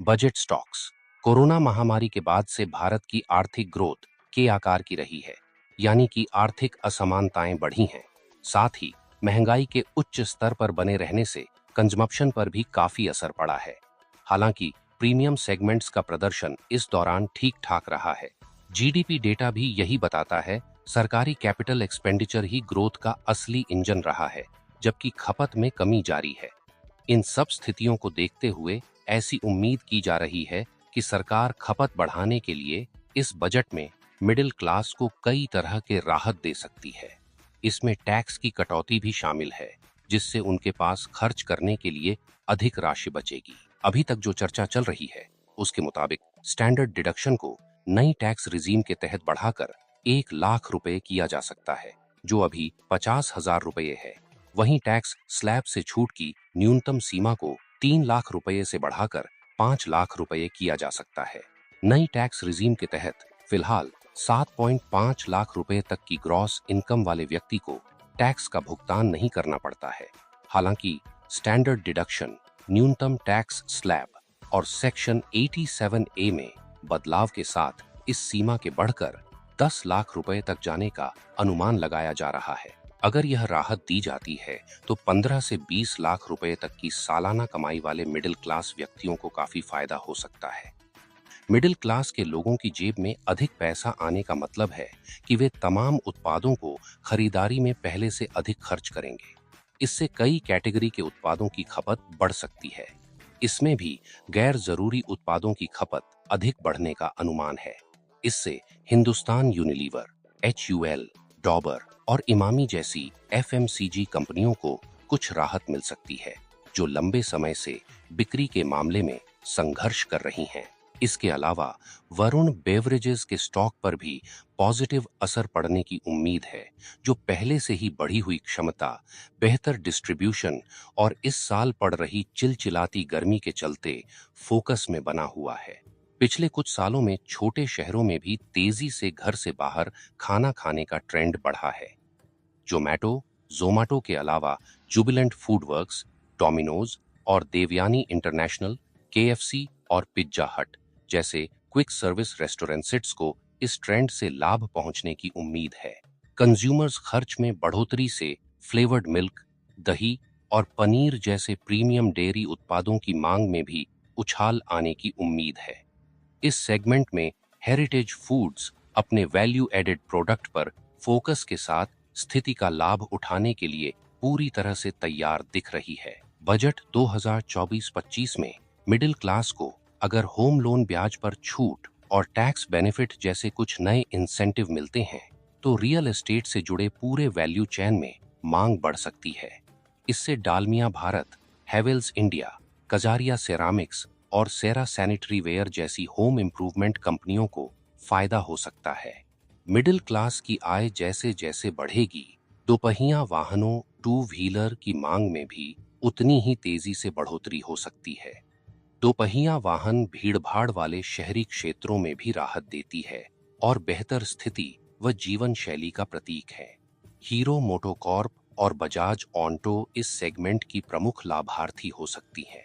Budget stocks corona महामारी के बाद से भारत की आर्थिक ग्रोथ के आकार की रही है, यानी कि आर्थिक असमानताएं बढ़ी हैं। साथ ही महंगाई के उच्च स्तर पर बने रहने से कंजम्पशन पर भी काफी असर पड़ा है। हालांकि प्रीमियम सेगमेंट्स का प्रदर्शन इस दौरान ठीक ठाक रहा है। जीडीपी डेटा भी यही बताता है। सरकारी कैपिटल एक्सपेंडिचर ही ग्रोथ का असली इंजन रहा है, जबकि खपत में कमी जारी है। इन सब स्थितियों को देखते हुए ऐसी उम्मीद की जा रही है कि सरकार खपत बढ़ाने के लिए इस बजट में मिडिल क्लास को कई तरह के राहत दे सकती है। इसमें टैक्स की कटौती भी शामिल है, जिससे उनके पास खर्च करने के लिए अधिक राशि बचेगी। अभी तक जो चर्चा चल रही है, उसके मुताबिक स्टैंडर्ड डिडक्शन को नई टैक्स रिजीम के तहत बढ़ाकर 1 लाख रुपए किया जा सकता है, जो अभी 50,000 रुपये है। वहीं टैक्स स्लैब से छूट की न्यूनतम सीमा को 3 लाख रुपये से बढ़ाकर 5 लाख रुपये किया जा सकता है। नई टैक्स रिजीम के तहत फिलहाल 7.5 लाख रुपए तक की ग्रॉस इनकम वाले व्यक्ति को टैक्स का भुगतान नहीं करना पड़ता है। हालांकि स्टैंडर्ड डिडक्शन, न्यूनतम टैक्स स्लैब और सेक्शन 87A में बदलाव के साथ इस सीमा के बढ़कर 10 लाख रुपए तक जाने का अनुमान लगाया जा रहा है। अगर यह राहत दी जाती है तो 15 से 20 लाख रुपए तक की सालाना कमाई वाले मिडिल क्लास व्यक्तियों को काफी फायदा हो सकता है। मिडिल क्लास के लोगों की जेब में अधिक पैसा आने का मतलब है कि वे तमाम उत्पादों को खरीदारी में पहले से अधिक खर्च करेंगे। इससे कई कैटेगरी के उत्पादों की खपत बढ़ सकती है। इसमें भी गैर जरूरी उत्पादों की खपत अधिक बढ़ने का अनुमान है। इससे हिंदुस्तान यूनिलीवर, HUL, डॉबर और इमामी जैसी FMCG कंपनियों को कुछ राहत मिल सकती है, जो लंबे समय से बिक्री के मामले में संघर्ष कर रही हैं। इसके अलावा वरुण बेवरेजेस के स्टॉक पर भी पॉजिटिव असर पड़ने की उम्मीद है, जो पहले से ही बढ़ी हुई क्षमता, बेहतर डिस्ट्रीब्यूशन और इस साल पड़ रही चिलचिलाती गर्मी के चलते फोकस में बना हुआ है। पिछले कुछ सालों में छोटे शहरों में भी तेजी से घर से बाहर खाना खाने का ट्रेंड बढ़ा है। जोमैटो, जोमाटो के अलावा जुबिलेंट फूड वर्क्स, डोमिनोज और देवयानी इंटरनेशनल, KFC और पिज्जा हट जैसे क्विक सर्विस रेस्टोरेंट्स को इस ट्रेंड से लाभ पहुंचने की उम्मीद है। कंज्यूमर्स खर्च में बढ़ोतरी से फ्लेवर्ड मिल्क, दही और पनीर जैसे प्रीमियम डेयरी उत्पादों की मांग में भी उछाल आने की उम्मीद है। इस सेगमेंट में हेरिटेज फूड्स अपने वैल्यू एडेड प्रोडक्ट पर फोकस के साथ स्थिति का लाभ उठाने के लिए पूरी तरह से तैयार दिख रही है। बजट 2024-25 में मिडिल क्लास को अगर होम लोन ब्याज पर छूट और टैक्स बेनिफिट जैसे कुछ नए इंसेंटिव मिलते हैं, तो रियल एस्टेट से जुड़े पूरे वैल्यू चेन में मांग बढ़ सकती है। इससे डालमिया भारत, हेवेल्स इंडिया, कजारिया सेरामिक्स और सेरा सैनिटरी वेयर जैसी होम इम्प्रूवमेंट कंपनियों को फायदा हो सकता है। मिडिल क्लास की आय जैसे जैसे बढ़ेगी, दोपहिया वाहनों, टू व्हीलर की मांग में भी उतनी ही तेजी से बढ़ोतरी हो सकती है। दोपहिया वाहन भीड़भाड़ वाले शहरी क्षेत्रों में भी राहत देती है और बेहतर स्थिति व जीवन शैली का प्रतीक है। हीरो मोटोकॉर्प और बजाज ऑन्टो इस सेगमेंट की प्रमुख लाभार्थी हो सकती हैं।